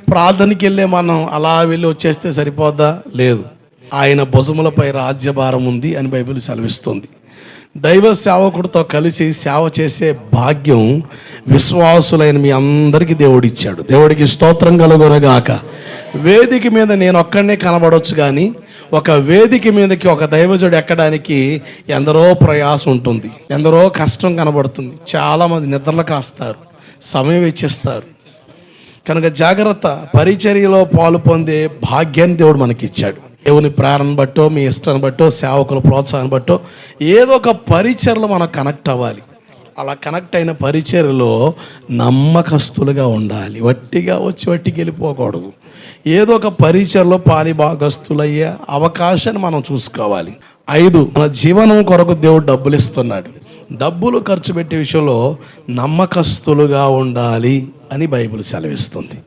ప్రార్థనకి వెళ్ళే మనం అలా వెళ్ళి వచ్చేస్తే సరిపోద్దా? లేదు. ఆయన భుజములపై రాజ్యభారం ఉంది అని బైబిల్ సెలవిస్తుంది. దైవ సేవకుడితో కలిసి సేవ చేసే భాగ్యం విశ్వాసులైన మీ అందరికీ దేవుడిచ్చాడు. దేవుడికి స్తోత్రం కలుగునగాక. వేదిక మీద నేను ఒక్కడనే కనబడవచ్చు, కానీ ఒక వేదిక మీదకి ఒక దైవజుడు ఎక్కడానికి ఎందరో ప్రయాసం ఉంటుంది, ఎందరో కష్టం కనబడుతుంది. చాలామంది నిద్రలు కాస్తారు, సమయం వెచ్చిస్తారు. కనుక జాగ్రత్త. పరిచర్యలో పాలు పొందే భాగ్యాన్ని దేవుడు మనకిచ్చాడు. దేవుని ప్రేరణ బట్టో, మీ ఇష్టాన్ని బట్టో, సేవకుల ప్రోత్సాహాన్ని బట్టో ఏదో ఒక పరిచర్లో మనం కనెక్ట్ అవ్వాలి. అలా కనెక్ట్ అయిన పరిచర్యలో నమ్మకస్తులుగా ఉండాలి. వట్టిగా వచ్చి వట్టికి వెళ్ళిపోకూడదు. ఏదో ఒక పరిచర్లో పాలిభాగస్తులయ్యే అవకాశాన్ని మనం చూసుకోవాలి. 5, మన జీవనం కొరకు దేవుడు డబ్బులు ఇస్తున్నాడు. డబ్బులు ఖర్చు పెట్టే విషయంలో నమ్మకస్తులుగా ఉండాలి అని బైబిల్ సెలవిస్తుంది.